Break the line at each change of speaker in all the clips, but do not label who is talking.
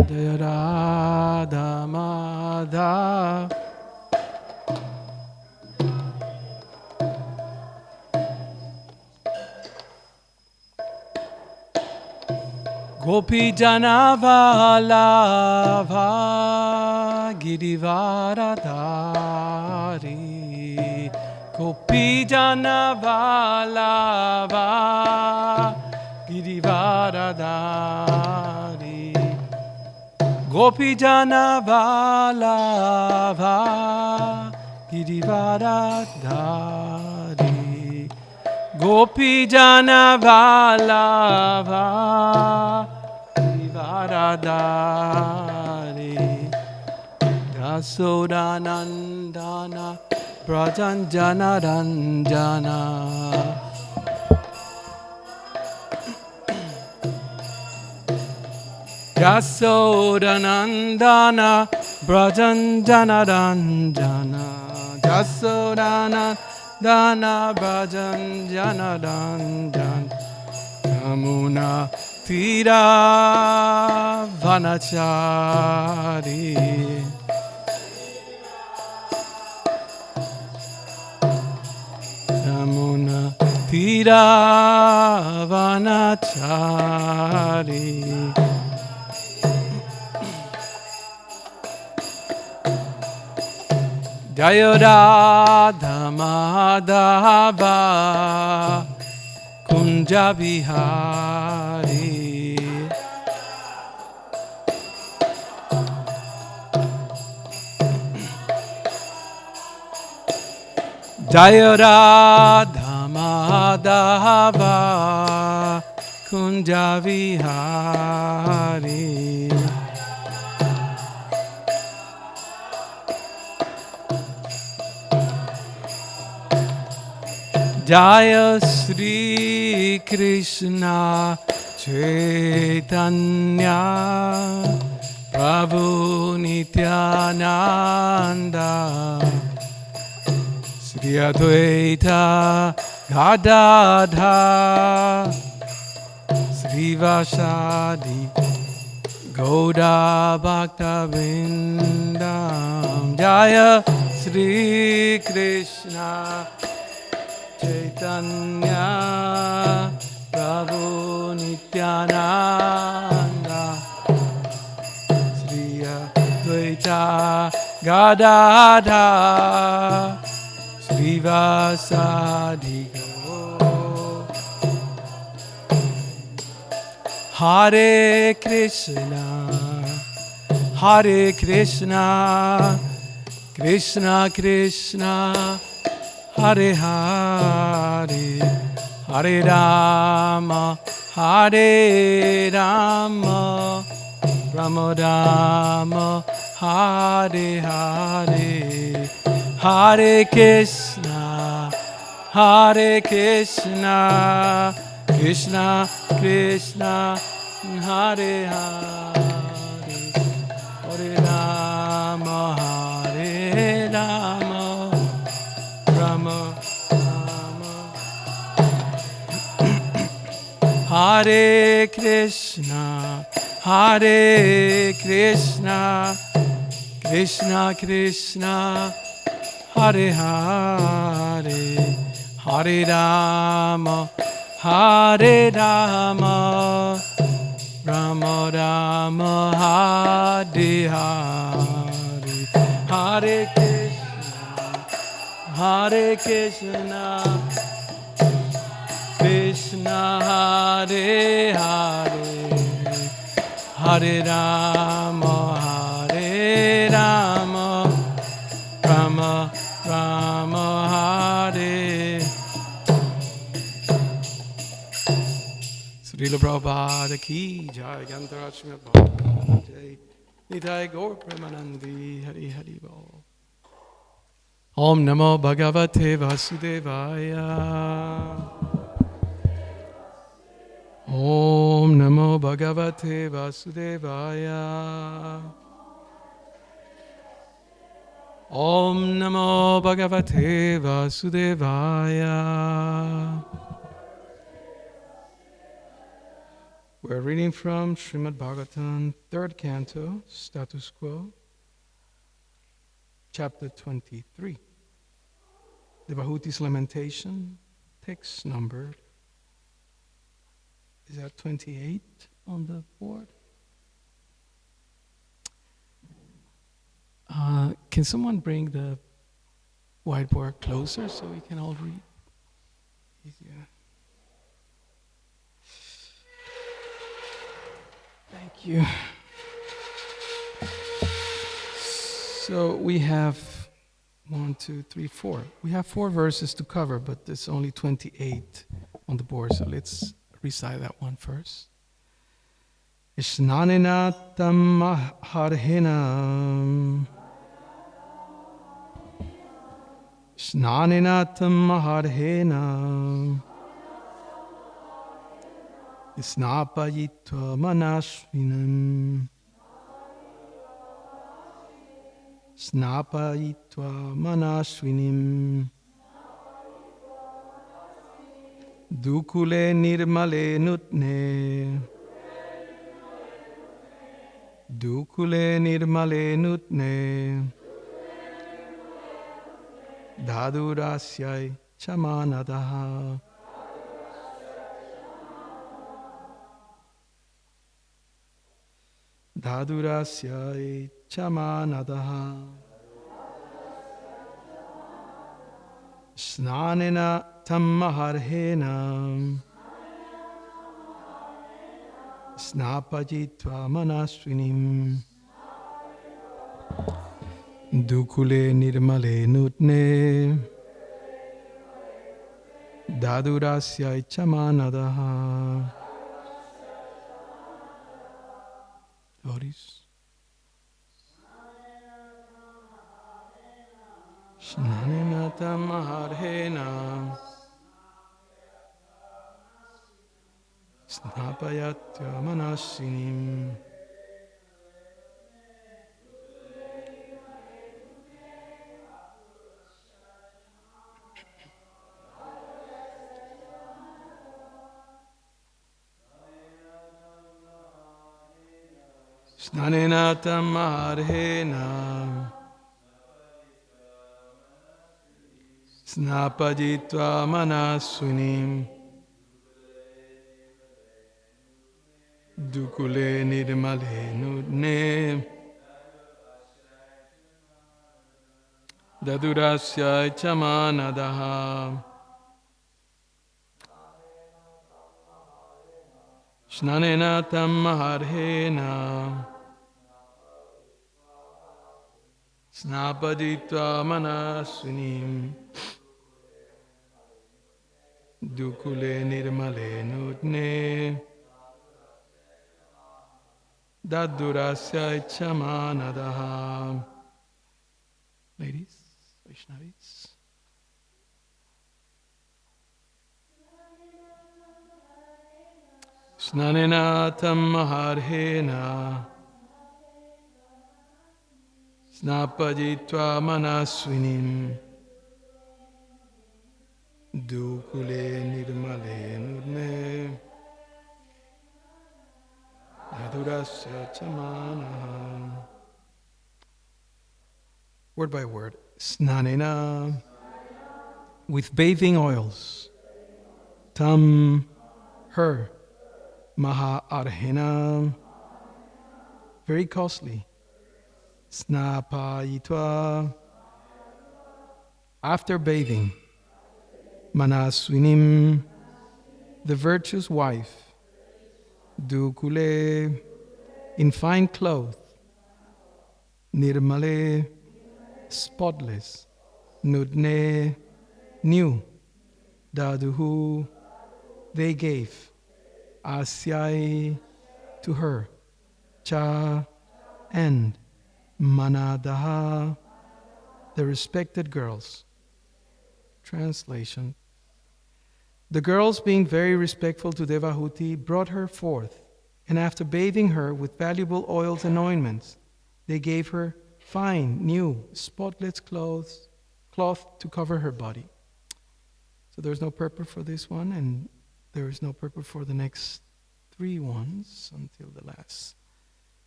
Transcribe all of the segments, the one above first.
Jaya Radha Madhava. Gopi Jana Vallabha Girivaradhari. Gopi Jana Vallabha Girivaradhari. Gopi Jana Vallabha Girivaradhari. Gopi Jana Vallabha Girivaradhari. Yasodanandana Brajanjana Ranjana. Yasodanandana Brajanjana Ranjana. Yasodanandana Brajanjana Ranjana. Yamuna Tira Vanachari. Yamuna Tira Vanachari. Jaya Radha Madhava Kunja Vihari. Jaya Radha Madhava Kunja Vihari. Jaya Sri Krishna Chaitanya Prabhu Nityananda Sri Advaita Gadadha Sri Vasadi Gauda Bhakta Vindam. Jaya Sri Krishna Chaitanya Prabhu Nityananda Sri Advaita Gadadha Sri Vasadi Gaur. Hare Krishna Hare Krishna Krishna Krishna Hare Hare Hare Rama Hare Rama Rama Rama Hare Hare Hare Krishna Hare Krishna Krishna Krishna Hare Hare Hare Rama Hare Rama Rama Rama. Hare Krishna Hare Krishna Krishna Krishna Hare Hare Hare Rama Hare Rama Rama Rama Hare Hare Hare Krishna Hare Krishna Krishna Hare Hare Hare Rama Hare Rama Rama Rama Hare. Srila Prabhupada ki jai. Gantara Srimad Bhagavatam jai. Nitai Gaur Premanandi Hari Hari Bol. Om Namo Bhagavate Vasudevaya. Om Namo Bhagavate Vasudevaya. Om Namo Bhagavate Vasudevaya. We're reading from Srimad Bhagavatam, 3rd canto, status quo, chapter 23. The Bahuti's Lamentation, text number, is that 28 on the board? Can someone bring the whiteboard closer so we can all read? Easier. Thank you. So we have 1, 2, 3, 4. We have 4 verses to cover, but there's only 28 on the board, so let's recite that one first. Isnanena tammaharhena Snanena tammaharhena Snapayitva manasvinam Snapayitva manasvinim Dukule nirmale nutne Dukule nirmale nutne Dadurasyai chamanadaha Dadurasyai chamanadaha Snanena tammaharhena Snapajitva manasvinim Dukule nirmale nutne Dadurasyai chamanadaha. Devotees. Snanena tammaharhena Snapayatva manasinim Snanena tammaharhena Snapajitva manasvinim Dukule nirmale nudne Dadurasyai chamanadaha Snanena tammaharhena Snapajitva manasvinim Dukule nirmale nudne Dadurasyai chamanadaha. Ladies, Vaishnavis. Snanena tammaharhena Snapajitva manasvinim Dukule nirmale nudne Dadurasya chamanaha. Word by word. Snanena, with bathing oils. Tam, her. Maha arhena, very costly. Snapayitva, after bathing. Manasvinim, the virtuous wife. Dukule, in fine cloth. Nirmale, spotless. Nudne, new. Daduhu, they gave. Asyai, to her. Cha, and. Manadaha, the respected girls. Translation. The girls, being very respectful to Devahuti, brought her forth, and after bathing her with valuable oils and ointments, they gave her fine, new, spotless cloth to cover her body. So there's no purport for this one, and there is no purport for the next three ones until the last.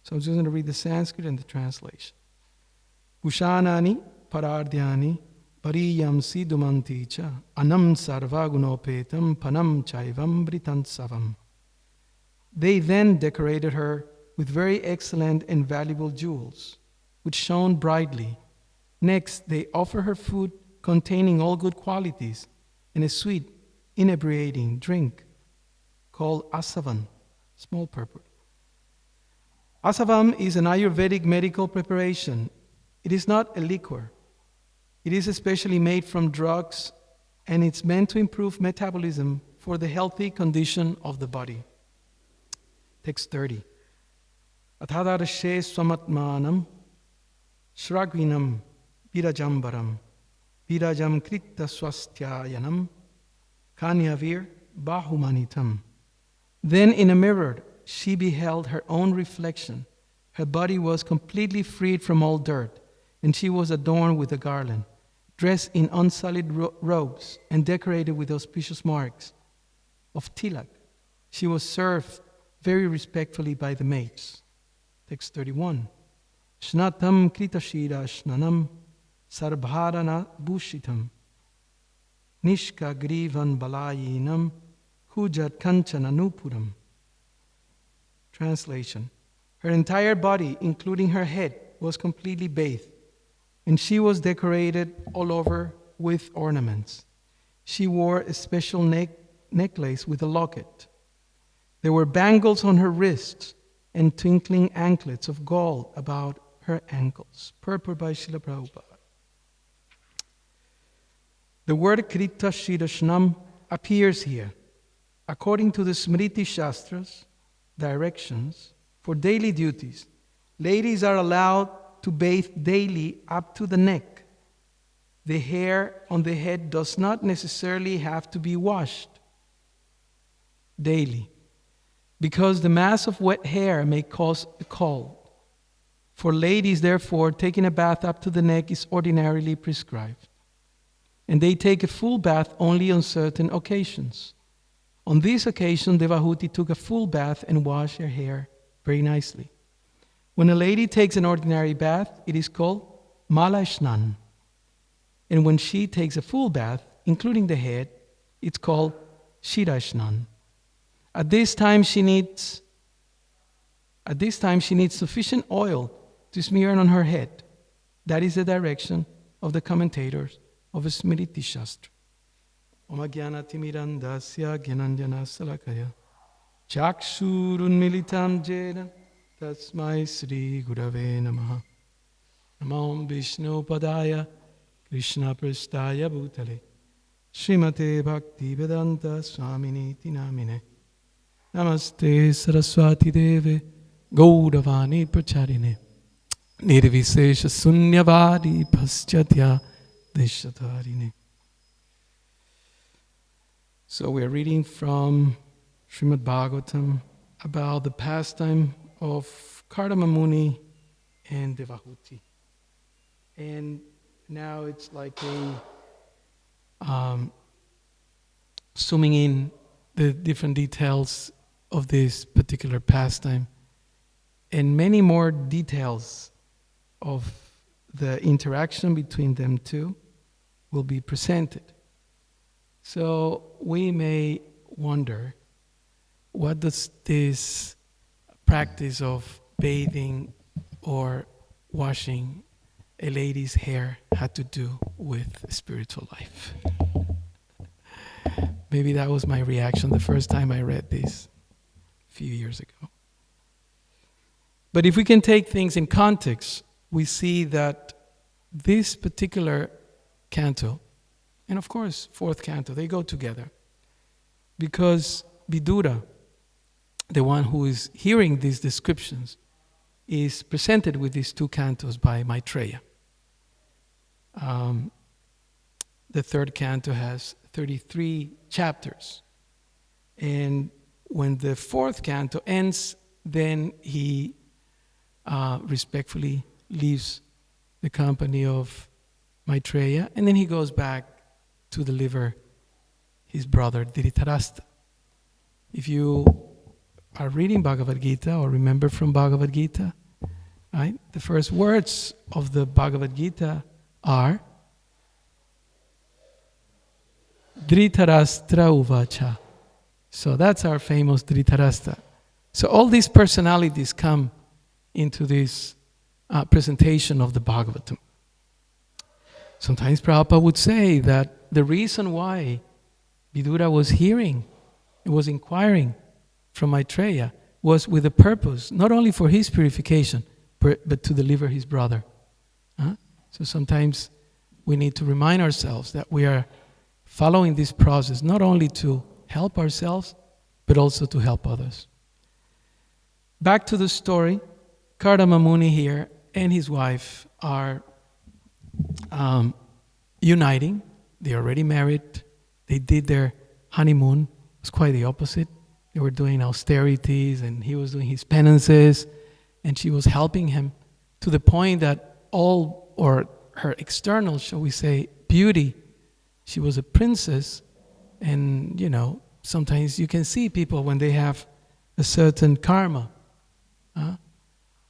So I'm just going to read the Sanskrit and the translation. Pushanani parardhyani pariyam sidumanti cha anam sarvagunopetam panam chaivam britansavam. They then decorated her with very excellent and valuable jewels, which shone brightly. Next, they offer her food containing all good qualities and a sweet, inebriating drink called asavan, small purport. Asavam is an Ayurvedic medical preparation. It is not a liquor. It is especially made from drugs, and it's meant to improve metabolism for the healthy condition of the body. Text 30. Athadarashe swamatmanam shragvinam virajambaram virajam kritta swastyayanam kanyavir bahumanitam. Then in a mirror she beheld her own reflection. Her body was completely freed from all dirt, and she was adorned with a garland, dressed in unsullied robes and decorated with auspicious marks of tilak. She was served very respectfully by the maids. Text 31. Shnatam kritashira shnanam sarbharana bhushitam nishka grivan balayinam kujat kanchana nupuram. Translation. Her entire body, including her head, was completely bathed, and she was decorated all over with ornaments. She wore a special necklace with a locket. There were bangles on her wrists and twinkling anklets of gold about her ankles. Purport by Srila Prabhupada. The word Krita Shirashnam appears here. According to the Smriti Shastras, directions for daily duties, ladies are allowed to bathe daily up to the neck. The hair on the head does not necessarily have to be washed daily, because the mass of wet hair may cause a cold. For ladies, therefore, taking a bath up to the neck is ordinarily prescribed, and they take a full bath only on certain occasions. On this occasion, Devahuti took a full bath and washed her hair very nicely. When a lady takes an ordinary bath, it is called Malashnan. And when she takes a full bath, including the head, it's called Shirashnan. At this time, she needs sufficient oil to smear on her head. That is the direction of the commentators of Smriti Shastra. Om Jnana Timirandasya Jnananjana Salakaya Chakshurun Militam Jena Tasmai Sri Gurave Namaha Namam Vishnu Padaya Krishna Prasthaya Bhutale Srimate Bhakti Vedanta Swamini Tinamine Namaste Saraswati Deve Gauravani Pracharine Nirvisesha Sunyavadi Paschatya Deshatarine. So we are reading from Srimad Bhagavatam about the pastime of Kardama Muni and Devahuti. And now it's like zooming in the different details of this particular pastime, and many more details of the interaction between them two will be presented. So we may wonder, what does this practice of bathing or washing a lady's hair have to do with spiritual life? Maybe that was my reaction the first time I read this a few years ago. But if we can take things in context, we see that this particular canto, and of course, fourth canto, they go together. Because Vidura, the one who is hearing these descriptions, is presented with these two cantos by Maitreya. The third canto has 33 chapters. And when the fourth canto ends, then he respectfully leaves the company of Maitreya, and then he goes back to deliver his brother Dhritarashtra. If you are reading Bhagavad Gita or remember from Bhagavad Gita, right? The first words of the Bhagavad Gita are Dhritarashtra Uvacha. So that's our famous Dhritarashtra. So all these personalities come into this presentation of the Bhagavatam. Sometimes Prabhupada would say that the reason why Vidura was hearing, was inquiring from Maitreya, was with a purpose, not only for his purification, but to deliver his brother. So sometimes we need to remind ourselves that we are following this process not only to help ourselves, but also to help others. Back to the story, Kardama Muni here and his wife are uniting. They're already married. They did their honeymoon. It was quite the opposite. They were doing austerities and he was doing his penances and she was helping him to the point that all, or her external, shall we say, beauty, she was a princess, and sometimes you can see people when they have a certain karma,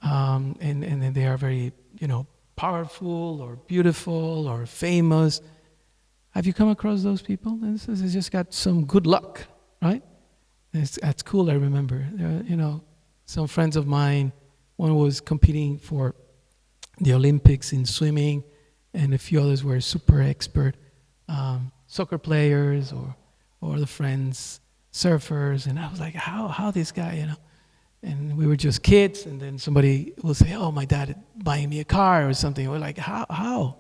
and they are very, powerful or beautiful or famous. Have you come across those people? They just got some good luck, right? That's cool, I remember. Some friends of mine, one was competing for the Olympics in swimming, and a few others were super expert soccer players or the friends, surfers, and I was like, how this guy, And we were just kids, and then somebody will say, oh, my dad buying me a car or something. We're like, how?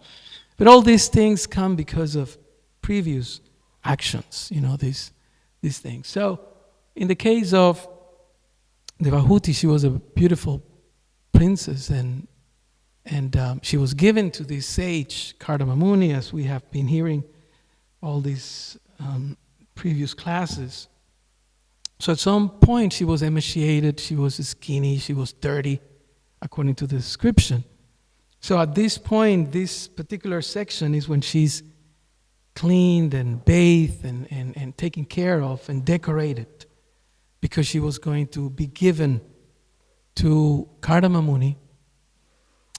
But all these things come because of previous actions, these things. So in the case of Devahuti, she was a beautiful princess, and she was given to this sage, Kardama Muni, as we have been hearing all these previous classes. So at some point she was emaciated, she was skinny, she was dirty, according to the description. So at this point, this particular section is when she's cleaned and bathed and taken care of and decorated, because she was going to be given to Kardama Muni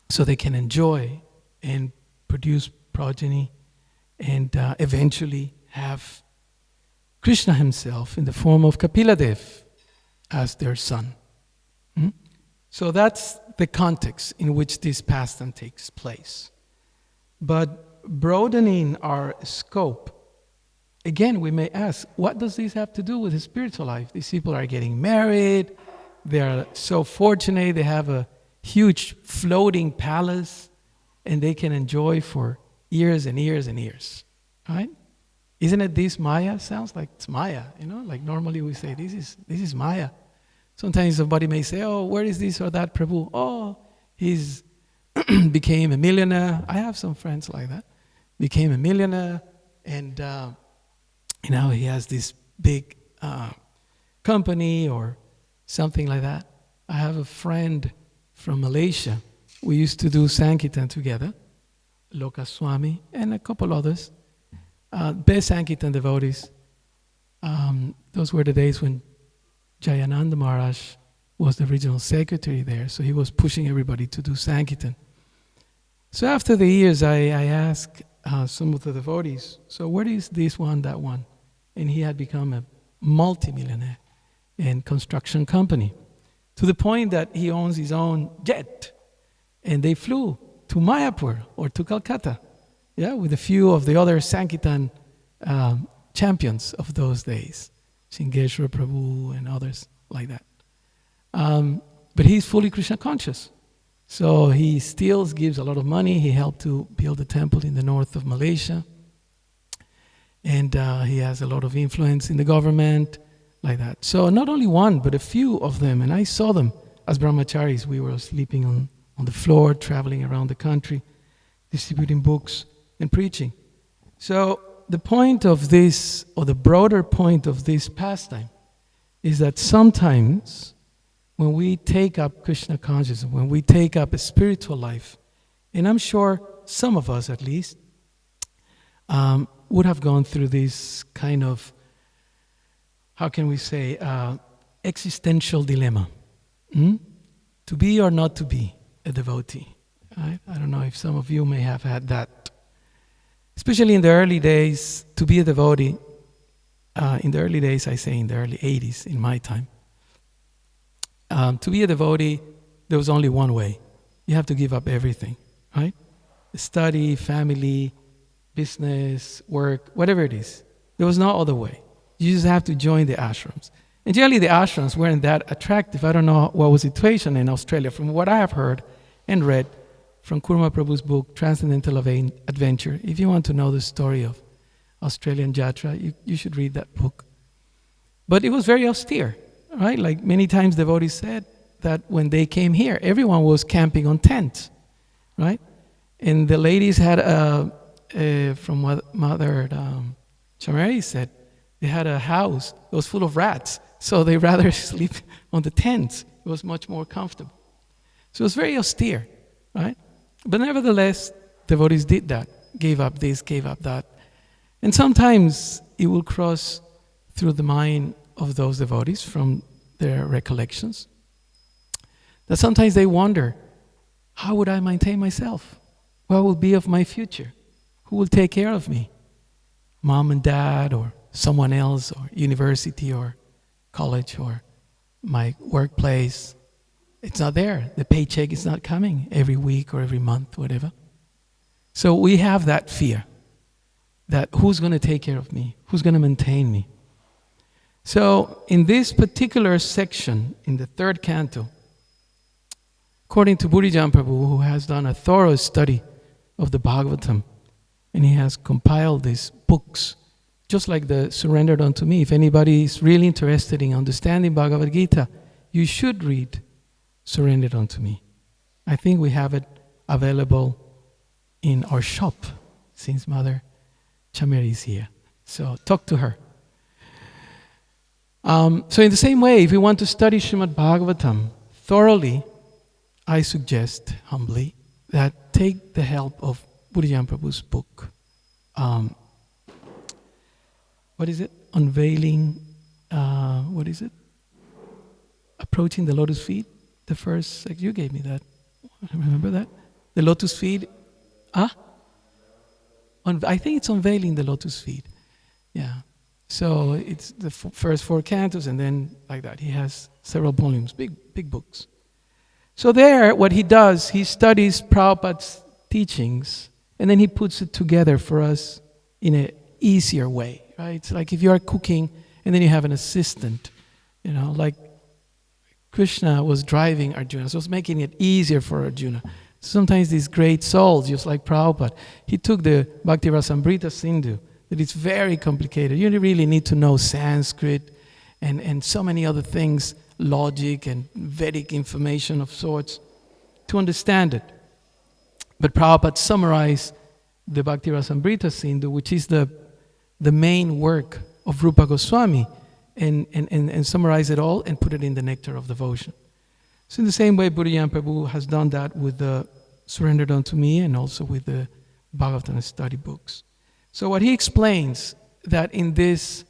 so they can enjoy and produce progeny and eventually have Krishna himself in the form of Kapiladev as their son. So that's the context in which this pastime takes place. But broadening our scope, again, we may ask, what does this have to do with the spiritual life? These people are getting married, they are so fortunate, they have a huge floating palace, and they can enjoy for years and years and years, right? Isn't it this Maya? Sounds like it's Maya, like normally we say, this is Maya. Sometimes somebody may say, oh, where is this or that Prabhu? Oh, he's became a millionaire. I have some friends like that. Became a millionaire, and now he has this big company or something like that. I have a friend from Malaysia. We used to do Sankirtan together, Lokaswami, and a couple others. Best Sankirtan devotees. Those were the days when Jayananda Maharaj was the regional secretary there, so he was pushing everybody to do Sankirtan. So after the years, I asked some of the devotees, so where is this one, that one? And he had become a multimillionaire in construction company, to the point that he owns his own jet. And they flew to Mayapur or to Calcutta, with a few of the other Sankirtan champions of those days, Singeshwar Prabhu and others like that. But he's fully Krishna conscious. So he still gives a lot of money. He helped to build a temple in the north of Malaysia. And he has a lot of influence in the government, like that. So not only one, but a few of them. And I saw them as brahmacharis. We were sleeping on the floor, traveling around the country, distributing books and preaching. So the point of this, or the broader point of this pastime, is that sometimes when we take up Krishna consciousness, when we take up a spiritual life, and I'm sure some of us at least would have gone through this kind of, how can we say, existential dilemma. To be or not to be a devotee. Right? I don't know if some of you may have had that. Especially in the early days, to be a devotee, in the early days, I say in the early 80s, in my time, to be a devotee, there was only one way. You have to give up everything, right? Study, family, business, work, whatever it is. There was no other way. You just have to join the ashrams. And generally the ashrams weren't that attractive. I don't know what was the situation in Australia. From what I have heard and read from Kurma Prabhu's book, Transcendental Adventure, if you want to know the story of Australian Jatra, you should read that book. But it was very austere, right? Like many times devotees said that when they came here, everyone was camping on tents, right? And the ladies had from what Mother Chamari said, they had a house that was full of rats, so they rather sleep on the tents. It was much more comfortable. So it was very austere, right? But nevertheless, devotees did that, gave up this, gave up that. And sometimes it will cross through the mind of those devotees from their recollections that sometimes they wonder, how would I maintain myself? What will be of my future? Who will take care of me? Mom and dad, or someone else, or university, or college, or my workplace. It's not there. The paycheck is not coming every week or every month, whatever. So we have that fear that who's going to take care of me? Who's going to maintain me? So in this particular section, in the third canto, according to Burijan Prabhu, who has done a thorough study of the Bhagavatam, and he has compiled these books, just like the Surrendered Unto Me. If anybody is really interested in understanding Bhagavad Gita, you should read Surrendered Unto Me. I think we have it available in our shop, since Mother Chameri is here. So talk to her. So in the same way, if you want to study Srimad Bhagavatam thoroughly, I suggest humbly that take the help of Burijan Prabhu's book. What is it? Unveiling, what is it? Approaching the Lotus Feet. The first, you gave me that. Remember that? The Lotus Feet. I think it's Unveiling the Lotus Feet. Yeah. So it's the first 4 cantos, and then like that. He has several volumes, big books. So there, what he does, he studies Prabhupada's teachings, and then he puts it together for us in an easier way, right? It's like if you are cooking, and then you have an assistant, like Krishna was driving Arjuna, so it's making it easier for Arjuna. Sometimes these great souls, just like Prabhupada, he took the Bhakti Rasamrita Sindhu, that it's very complicated. You really need to know Sanskrit and so many other things, logic and Vedic information of sorts, to understand it. But Prabhupada summarized the Bhakti Rasamrita Sindhu, which is the main work of Rupa Goswami, and summarize it all and put it in the Nectar of Devotion. So in the same way, Burijan Prabhu has done that with the Surrendered Unto Me and also with the Bhagavatam study books. So what he explains that in this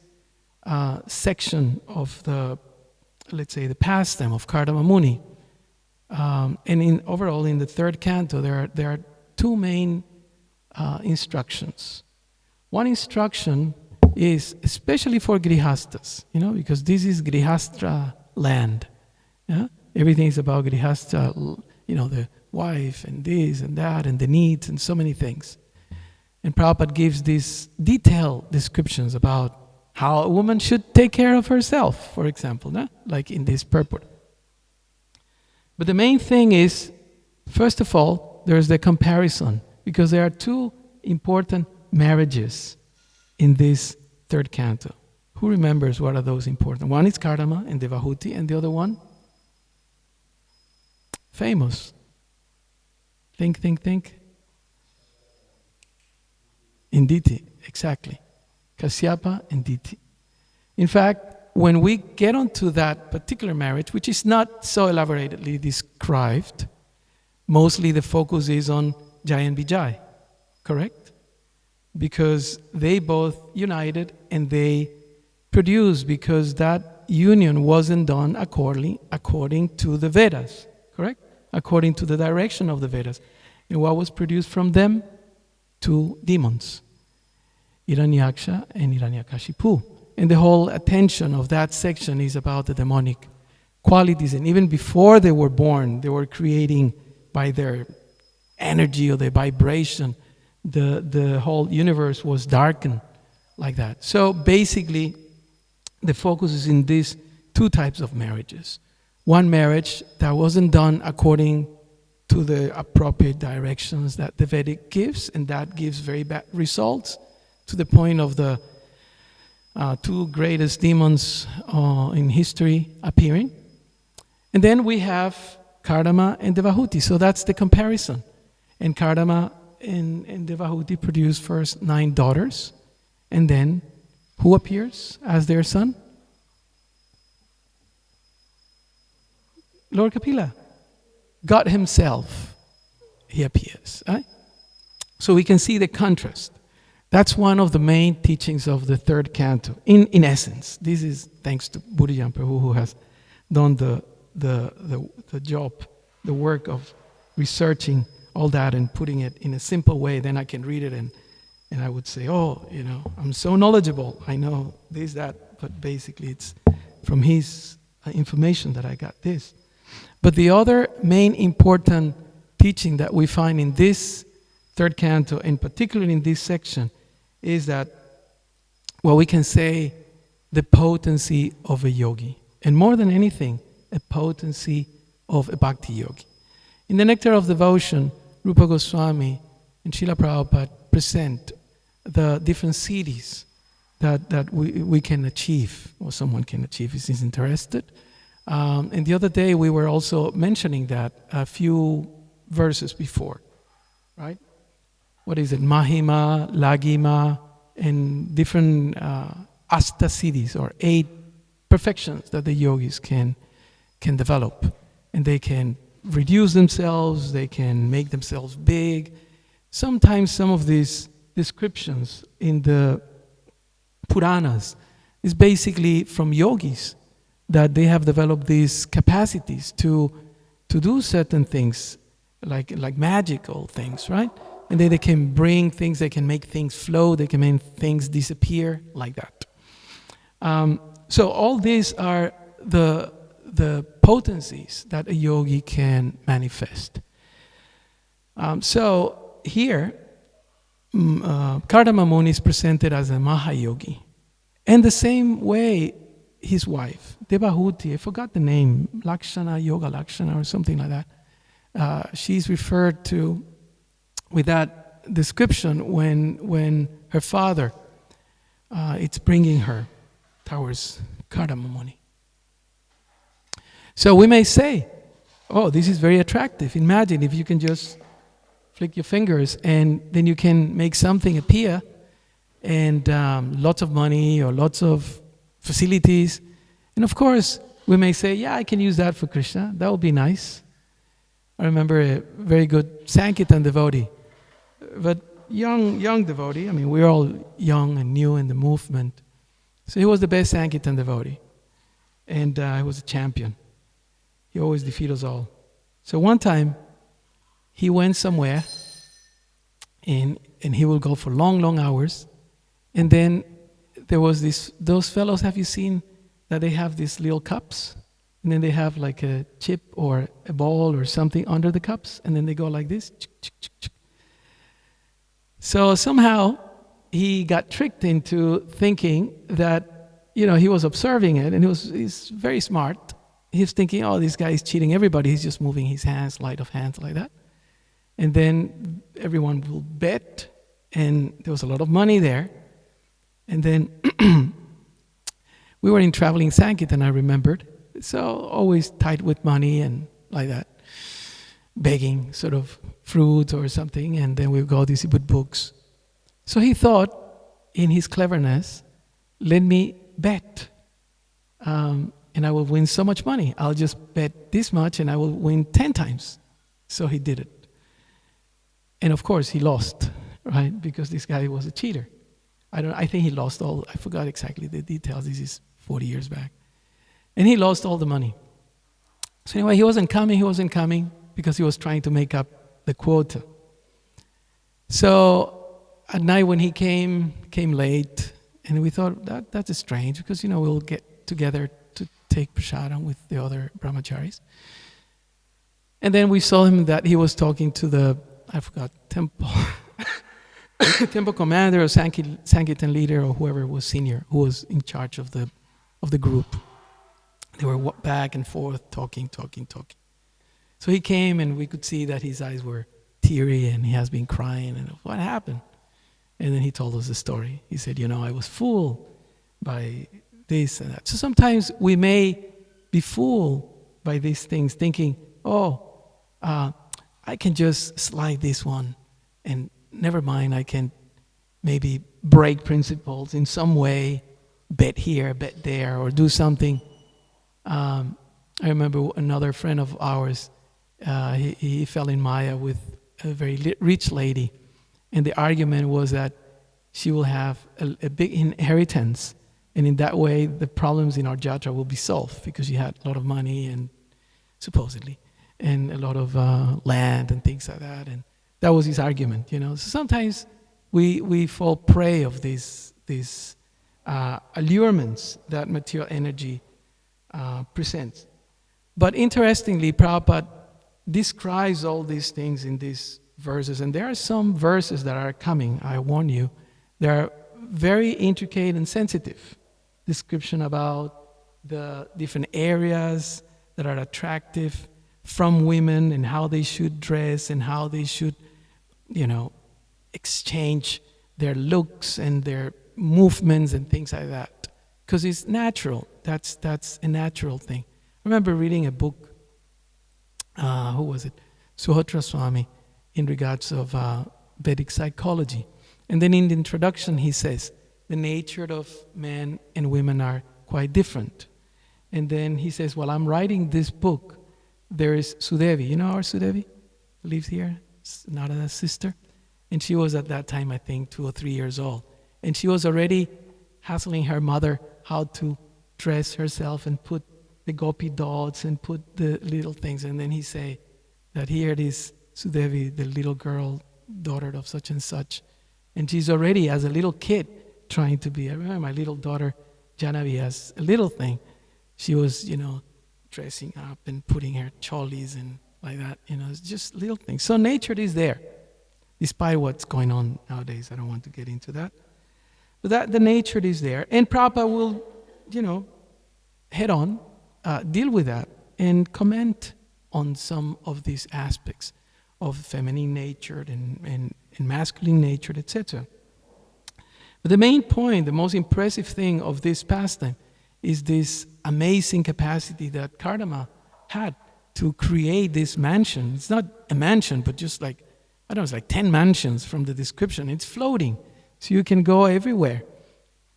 section of the, let's say, the pastime of Kardama Muni, and overall in the third canto, there are 2 main instructions. One instruction is especially for grihastas, because this is grihastra land. Yeah? Everything is about grihasta, the wife and this and that and the needs and so many things. And Prabhupada gives these detailed descriptions about how a woman should take care of herself, for example, like in this purport. But the main thing is, first of all, there's the comparison, because there are 2 important marriages in this third canto. Who remembers what are those important? One is Kardama and Devahuti, and the other one? Famous. Think. Inditi, exactly. Kasyapa and Diti. In fact, when we get onto that particular marriage, which is not so elaborately described, mostly the focus is on Jai and Vijay, correct? Because they both united and they produced, because that union wasn't done according to the Vedas, correct? According to the direction of the Vedas. And what was produced from them? 2 demons, Hiranyaksha and Hiranyakashipu. And the whole attention of that section is about the demonic qualities. And even before they were born, they were creating by their energy or their vibration, the whole universe was darkened like that. So basically, the focus is in these 2 types of marriages. One marriage that wasn't done according to the appropriate directions that the Vedic gives, and that gives very bad results, to the point of the 2 greatest demons in history appearing. And then we have Kardama and Devahuti. So that's the comparison. And Kardama and Devahuti produce first 9 daughters, and then who appears as their son? Lord Kapila. God himself, he appears. Right? So we can see the contrast. That's one of the main teachings of the 3rd canto. In essence, this is thanks to Buddhajana Prabhu, who has done the job, the work of researching all that and putting it in a simple way. Then I can read it and I would say, I'm so knowledgeable. I know this, that, but basically it's from his information that I got this. But the other main important teaching that we find in this 3rd canto, and particularly in this section, is that, we can say the potency of a yogi. And more than anything, a potency of a bhakti yogi. In the Nectar of Devotion, Rupa Goswami and Srila Prabhupada present the different siddhis that we can achieve, or someone can achieve if he's interested. And the other day we were also mentioning that a few verses before, right? What is it? Mahima, Lagima, and different Asta siddhis, or 8 perfections that the yogis can develop. And they can reduce themselves, they can make themselves big. Sometimes some of these descriptions in the Puranas is basically from yogis, that they have developed these capacities to do certain things, like magical things, right? And then they can bring things, they can make things flow, they can make things disappear, like that. So all these are the potencies that a yogi can manifest. So here, Kardama Muni is presented as a Mahayogi. And the same way, his wife, Devahuti, I forgot the name, Lakshana, Yoga Lakshana, or something like that. She's referred to with that description when her father, it's bringing her towards Kardama Muni. So we may say, this is very attractive. Imagine if you can just flick your fingers and then you can make something appear, and lots of money or lots of facilities. And of course, we may say, I can use that for Krishna. That would be nice. I remember a very good Sankirtan devotee, but young devotee. I mean, we're all young and new in the movement. So he was the best Sankirtan devotee. And he was a champion. He always defeated us all. So one time, he went somewhere, and he would go for long hours. And then there was those fellows, have you seen that they have these little cups? And then they have like a chip or a ball or something under the cups, and then they go like this. So somehow he got tricked into thinking that, he was observing it, and he's very smart. He's thinking, this guy is cheating everybody. He's just moving his hands, sleight of hands like that. And then everyone will bet, and there was a lot of money there. And then we were in traveling Sankirtan, I remembered. So always tight with money and like that, begging sort of fruit or something, and then we would go distribute books. So he thought, in his cleverness, let me bet, and I will win so much money. I'll just bet this much and I will win 10 times. So he did it. And of course he lost, right? Because this guy was a cheater. I think he lost all, I forgot exactly the details. This is 40 years back. And he lost all the money. So anyway, he wasn't coming because he was trying to make up the quota. So at night when he came late, and we thought that's strange because, we'll get together to take prasadam with the other brahmacharis. And then we saw him that he was talking to temple temple commander or Sankirtan leader or whoever was senior, who was in charge of the group. They were back and forth talking. So he came and we could see that his eyes were teary and he has been crying. And what happened? And then he told us the story. He said, I was fooled by this and that. So sometimes we may be fooled by these things, thinking, I can just slide this one and never mind, I can maybe break principles in some way, bet here, bet there, or do something. I remember another friend of ours, he fell in Maya with a very rich lady, and the argument was that she will have a big inheritance, and in that way the problems in our jatra will be solved because she had a lot of money and supposedly, and a lot of land and things like that, and that was his argument. So sometimes we fall prey of these allurements that material energy presents. But interestingly, Prabhupada describes all these things in these verses, and there are some verses that are coming, I warn you, they are very intricate and sensitive. Description about the different areas that are attractive from women and how they should dress and how they should, exchange their looks and their movements and things like that. Because it's natural. That's a natural thing. I remember reading a book, who was it? Suhotra Swami, in regards of Vedic psychology. And then in the introduction he says, the nature of men and women are quite different. And then he says, while I'm writing this book, there is Sudevi. You know our Sudevi? Who lives here? Narada's sister. And she was at that time, I think, 2 or 3 years old. And she was already hassling her mother how to dress herself and put the gopi dots and put the little things. And then he say that here it is Sudevi, the little girl, daughter of such and such. And she's already, as a little kid, trying to be. I remember my little daughter, Janavi, as a little thing. She was, dressing up and putting her cholis and like that. It's just little things. So nature is there, despite what's going on nowadays. I don't want to get into that. But the nature is there. And Prabhupada will, head on, deal with that and comment on some of these aspects of feminine nature and masculine nature, etc. But the main point, the most impressive thing of this pastime is this amazing capacity that Kardama had to create this mansion. It's not a mansion, but just like, it's like 10 mansions from the description. It's floating, so you can go everywhere.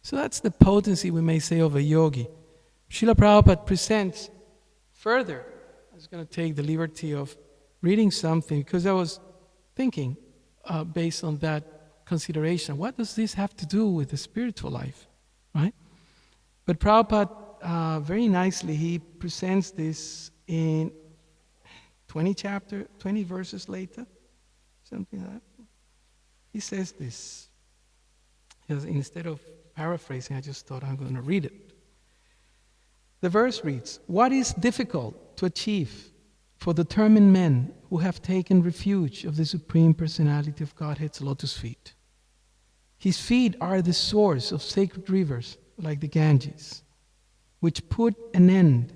So that's the potency, we may say, of a yogi. Srila Prabhupada presents further. I was going to take the liberty of reading something, because I was thinking, based on that consideration, what does this have to do with the spiritual life, right? But Prabhupada, very nicely, he presents this in 20 verses later, something like that. He says this. Instead of paraphrasing, I just thought I'm going to read it. The verse reads, "What is difficult to achieve for determined men who have taken refuge of the Supreme Personality of Godhead's lotus feet? His feet are the source of sacred rivers like the Ganges, which put an end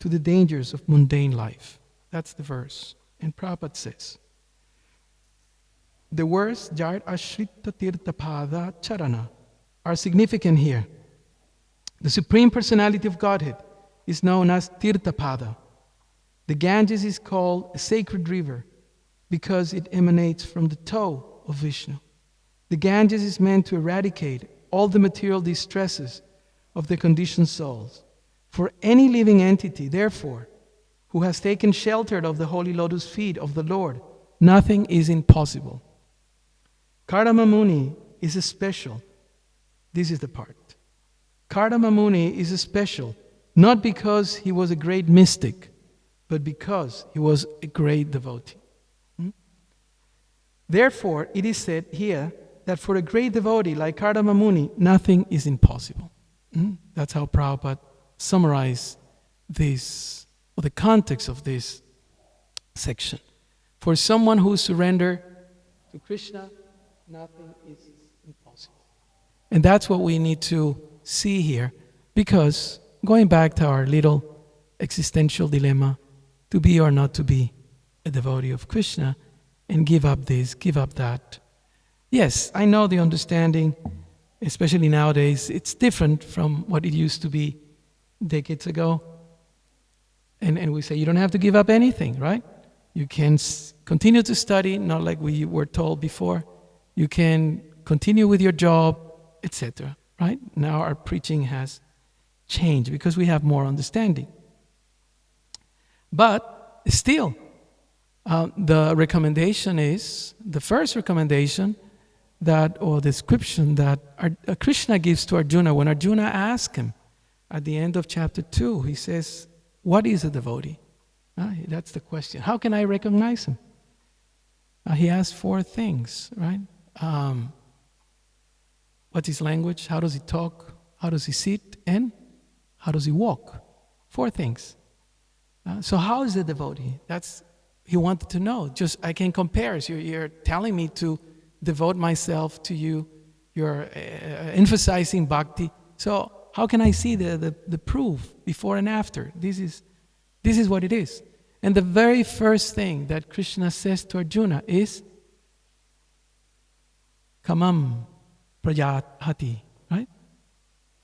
to the dangers of mundane life." That's the verse. And Prabhupada says, the words Jart Ashrita Tirtha Pada Charana are significant here. The Supreme Personality of Godhead is known as Tirtha Pada. The Ganges is called a sacred river because it emanates from the toe of Vishnu. The Ganges is meant to eradicate all the material distresses of the conditioned souls. For any living entity, therefore, who has taken shelter of the holy lotus feet of the Lord, nothing is impossible. Kardama Muni is a special. This is the part. Kardama Muni is a special not because he was a great mystic, but because he was a great devotee. Therefore, it is said here that for a great devotee like Kardama Muni, nothing is impossible. That's how Prabhupada summarized this, or the context of this section. For someone who surrendered to Krishna, nothing is impossible. And that's what we need to see here, because going back to our little existential dilemma, to be or not to be a devotee of Krishna, and give up this, give up that. Yes, I know the understanding, especially nowadays, it's different from what it used to be decades ago. And we say you don't have to give up anything, right? You can continue to study, not like we were told before. You can continue with your job, etc. Right? Now our preaching has changed because we have more understanding. But still, the recommendation is, the first recommendation that, or description that Krishna gives to Arjuna, when Arjuna asks him at the end of chapter 2, he says, what is a devotee? That's the question. How can I recognize him? He asks 4 things, right? What's his language? How does he talk? How does he sit? And how does he walk? 4 things. So how is a devotee? That's he wanted to know. Just I can compare. So you're telling me to devote myself to you. You're emphasizing bhakti. So how can I see the proof before and after? This is what it is. And the very first thing that Krishna says to Arjuna is Kamam Prajahati, right?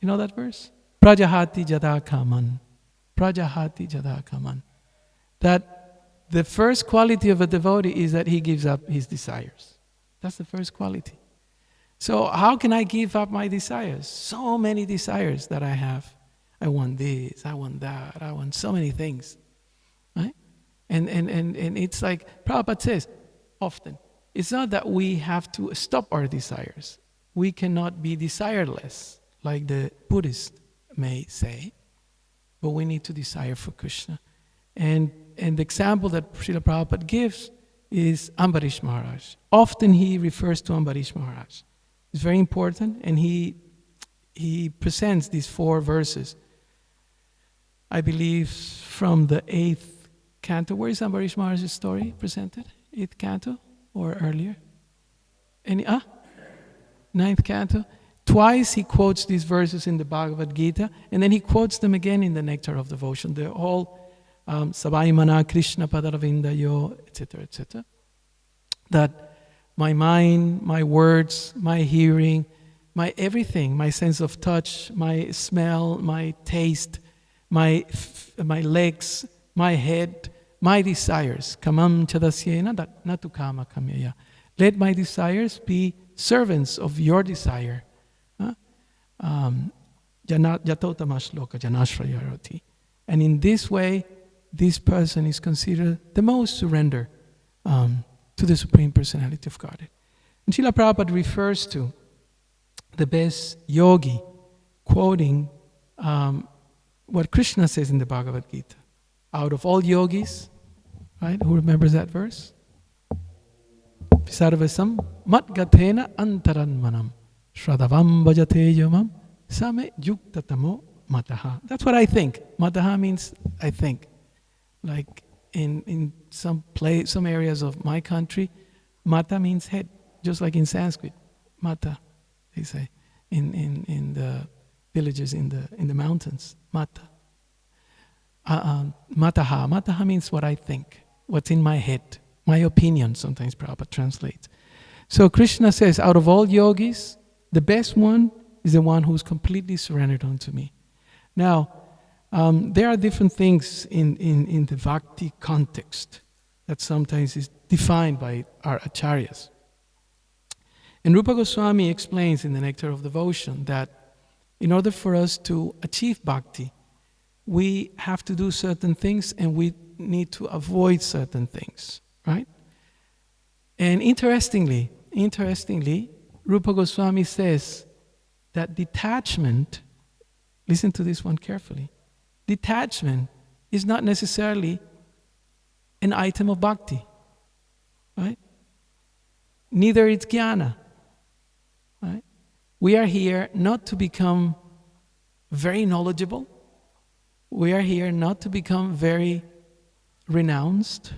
You know that verse? Prajahati Jada Kaman. Prajahati Jada Kaman. That the first quality of a devotee is that he gives up his desires. That's the first quality. So how can I give up my desires? So many desires that I have. I want this, I want that, I want so many things. Right? And it's like Prabhupada says often, it's not that we have to stop our desires. We cannot be desireless, like the Buddhist may say, but we need to desire for Krishna. And the example that Srila Prabhupada gives is Ambarish Maharaj. Often he refers to Ambarish Maharaj. It's very important, and he presents these 4 verses. I believe from the 8th canto. Where is Ambarish Maharaj's story presented? 8th canto or earlier? 9th canto. Twice he quotes these verses in the Bhagavad Gita, and then he quotes them again in the Nectar of Devotion. They're all Sabai Mana Krishna Padaravinda Yo, etc., etc. That my mind, my words, my hearing, my everything, my sense of touch, my smell, my taste, my legs, my head, my desires. Kamam chadasyena natu kama kamyaya. Let my desires be servants of your desire. Jatotama shloka janashrayarati. And in this way, this person is considered the most surrendered to the Supreme Personality of Godhead. And Srila Prabhupada refers to the best yogi, quoting what Krishna says in the Bhagavad Gita. Out of all yogis, right? Who remembers that verse? Sarvasam matgatena antaranmanam Shradhavam bhajate yamam same yuktatamo mataha. That's what I think. Mataha means I think. Like in some areas of my country, mata means head, just like in Sanskrit. Mata, they say, in the villages in the mountains. Mata. Mataha. Mataha means what I think, what's in my head, my opinion, sometimes Prabhupada translates. So Krishna says, out of all yogis, the best one is the one who's completely surrendered unto me. Now, there are different things in the bhakti context that sometimes is defined by our acharyas. And Rupa Goswami explains in the Nectar of Devotion that in order for us to achieve bhakti, we have to do certain things and we need to avoid certain things, right? And interestingly, Rupa Goswami says that detachment, listen to this one carefully, detachment is not necessarily an item of bhakti, right? Neither is jnana, right? We are here not to become very knowledgeable. We are here not to become very renounced,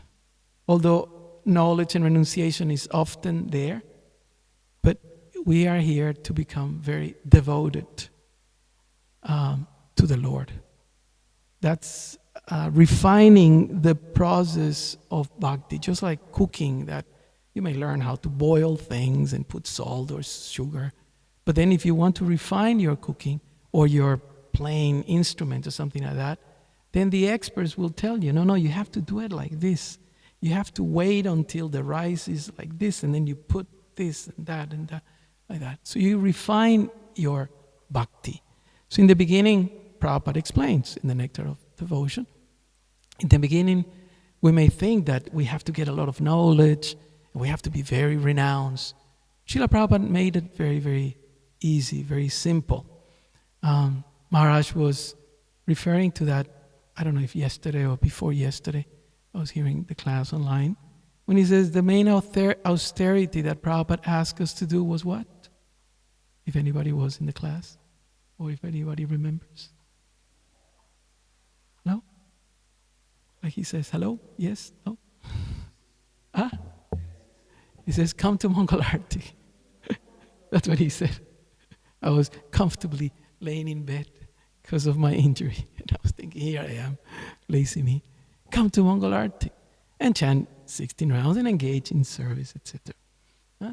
although knowledge and renunciation is often there. But we are here to become very devoted to the Lord. That's refining the process of bhakti, just like cooking, that you may learn how to boil things and put salt or sugar. But then if you want to refine your cooking or your playing instrument or something like that, then the experts will tell you, no, you have to do it like this. You have to wait until the rice is like this, and then you put this and that, like that. So you refine your bhakti. So in the beginning, Prabhupada explains in the Nectar of Devotion, in the beginning, we may think that we have to get a lot of knowledge, and we have to be very renounced. Srila Prabhupada made it very, very easy, very simple. Maharaj was referring to that, I don't know if yesterday or before yesterday, I was hearing the class online, when he says the main austerity that Prabhupada asked us to do was what? If anybody was in the class, or if anybody remembers. No? Like he says, hello? Yes? No? Huh? He says, come to Mongol Arti. That's what he said. I was comfortably laying in bed because of my injury. And I was thinking, here I am, lazy me. Come to Mongol Arti and chant 16 rounds and engage in service, etc.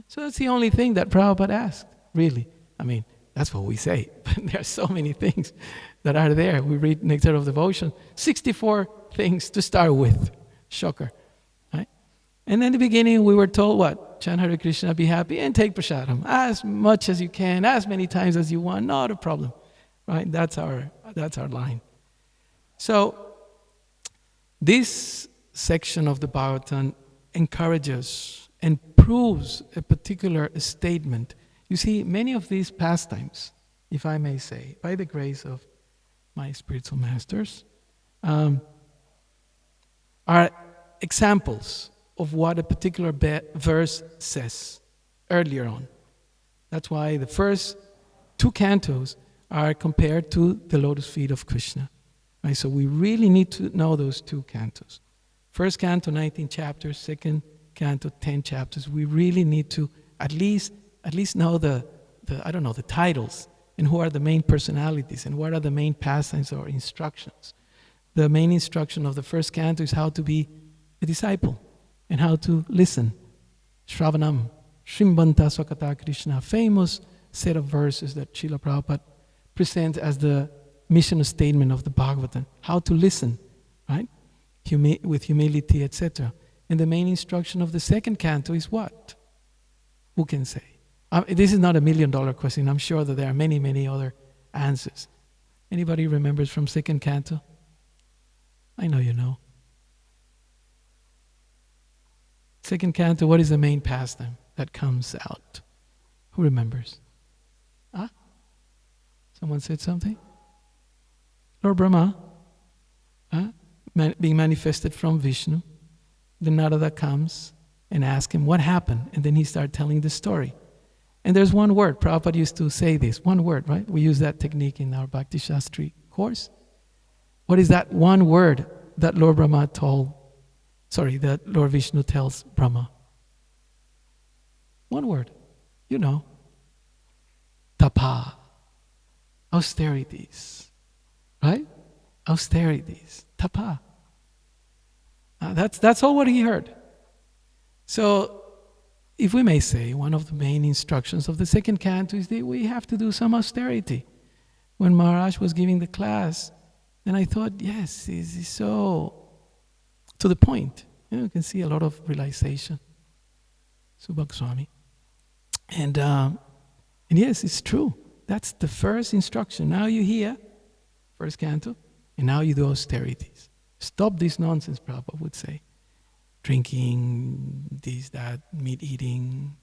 So that's the only thing that Prabhupada asked, really. I mean, that's what we say, but there are so many things that are there. We read Nectar of Devotion, 64 things to start with. Shocker, right? And in the beginning, we were told what? Chant Hare Krishna, be happy, and take prasadam. As much as you can, as many times as you want, not a problem, right? That's our line. So, this section of the Bhagavatam encourages and proves a particular statement. You see, many of these pastimes, if I may say, by the grace of my spiritual masters, are examples of what a particular verse says earlier on. That's why the first two cantos are compared to the lotus feet of Krishna. Right? So we really need to know those two cantos. First canto, 19 chapters. Second canto, 10 chapters. We really need to at least know the titles, and who are the main personalities, and what are the main pastimes or instructions. The main instruction of the first canto is how to be a disciple and how to listen. Shravanam, Shrimbanta Swakata Krishna, famous set of verses that Srila Prabhupada presents as the mission statement of the Bhagavatam. How to listen, right? With humility, etc. And the main instruction of the second canto is what? Who can say? This is not $1 million question. I'm sure that there are many, many other answers. Anybody remembers from second canto? I know you know. Second canto, what is the main pastime that comes out? Who remembers? Someone said something? Lord Brahma, being manifested from Vishnu. Then Narada comes and asks him what happened, and then he started telling the story. And there's one word, Prabhupada used to say this, one word, right? We use that technique in our Bhakti Shastri course. What is that one word that Lord Vishnu tells Brahma? One word, you know. Tapa. Austerities. Right? Austerities. Tapa. That's all what he heard. So, if we may say, one of the main instructions of the second canto is that we have to do some austerity. When Maharaj was giving the class, then I thought, yes, this is so to the point. You can see a lot of realization. Subhak Swami. And yes, it's true. That's the first instruction. Now you hear, first canto, and now you do austerities. Stop this nonsense, Prabhupada would say. Drinking, this, that, meat eating,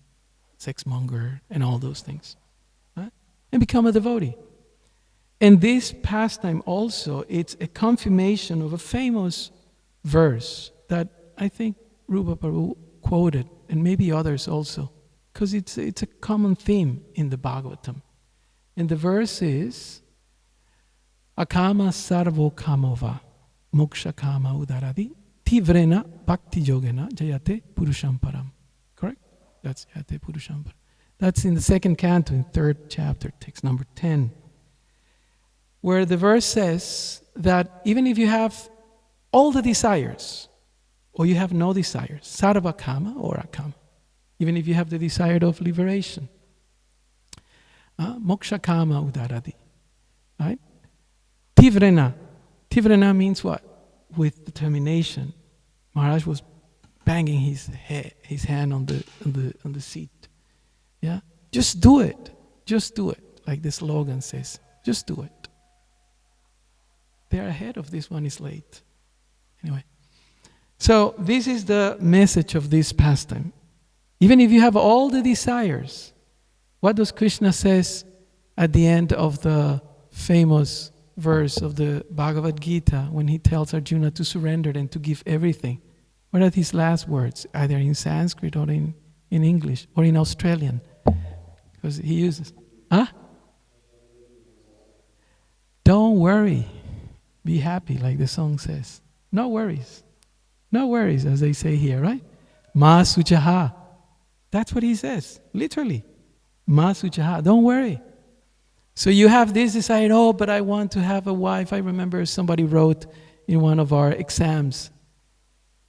sex monger, and all those things. Right? And become a devotee. And this pastime also, it's a confirmation of a famous verse that I think Rupa Prabhu quoted, and maybe others also, because it's a common theme in the Bhagavatam. And the verse is, Akama sarvo kamova moksha kama udaradi tivrena bhakti yogena jayate purusham param. Correct? That's jayate purusham param. That's in the second canto, in third chapter, text number 10. Where the verse says that even if you have all the desires, or you have no desires, sarva kama or akama, even if you have the desire of liberation, moksha kama udaradi, right? Tivrena. Tivrena means what? With determination. Maharaj was banging his hand on the seat. Yeah, just do it. Just do it. Like the slogan says, just do it. They're ahead of this one is late. Anyway, so this is the message of this pastime. Even if you have all the desires, what does Krishna says at the end of the famous verse of the Bhagavad Gita when he tells Arjuna to surrender and to give everything? What are his last words? Either in Sanskrit or in English or in Australian. Because he uses, don't worry. Be happy, like the song says. No worries. No worries, as they say here, right? Ma suchaha. That's what he says, literally. Ma suchaha. Don't worry. So you have this desire, but I want to have a wife. I remember somebody wrote in one of our exams,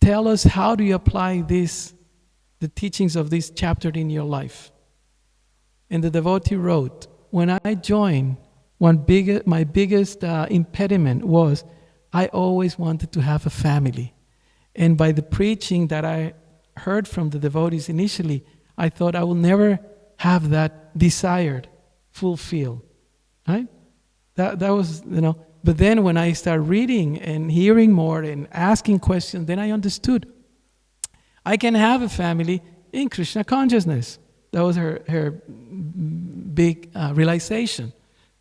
tell us how do you apply this, the teachings of this chapter in your life. And the devotee wrote, when I joined, my biggest impediment was I always wanted to have a family. And by the preaching that I heard from the devotees initially, I thought I will never have that desired fulfilled. Right? That was, But then when I started reading and hearing more and asking questions, then I understood. I can have a family in Krishna consciousness. That was her big realization.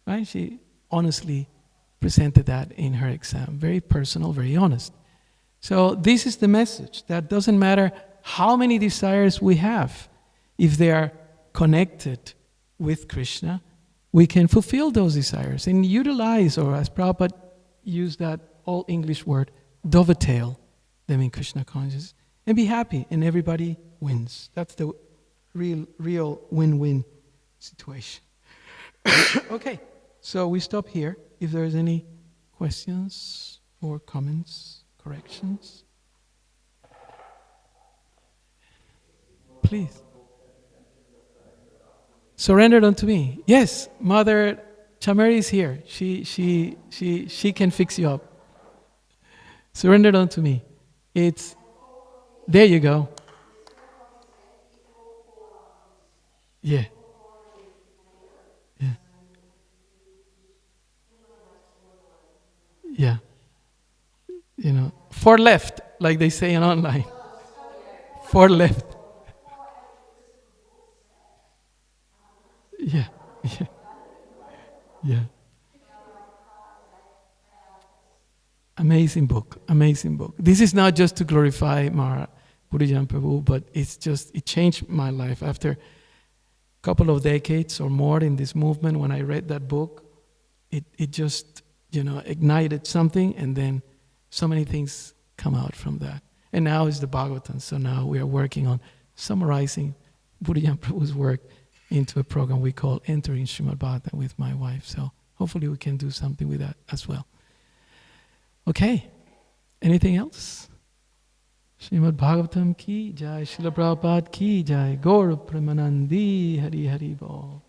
Right? She honestly presented that in her exam. Very personal, very honest. So this is the message. That doesn't matter how many desires we have. If they are connected with Krishna, we can fulfill those desires and utilize, or as Prabhupada used that all English word, dovetail them in Krishna consciousness and be happy, and everybody wins. That's the real win-win situation. Okay. So we stop here. If there's any questions or comments, corrections, please. Surrendered unto me. Yes, Mother Chameri is here. She can fix you up. Surrendered unto me. It's there. You go. Yeah. Yeah. 4 left, like they say in online. 4 left. Yeah. Yeah. Amazing book. This is not just to glorify Maharaj Purijan Prabhu, but it changed my life. After a couple of decades or more in this movement, when I read that book, it just ignited something, and then so many things come out from that. And now is the Bhagavatam, so now we are working on summarizing Purijan Prabhu's work into a program we call Entering Srimad Bhagavatam with my wife. So hopefully we can do something with that as well. Okay, anything else? Srimad Bhagavatam ki jai, Srila Prabhupada ki jai, Gaur Premanandi Hari Hari Bol.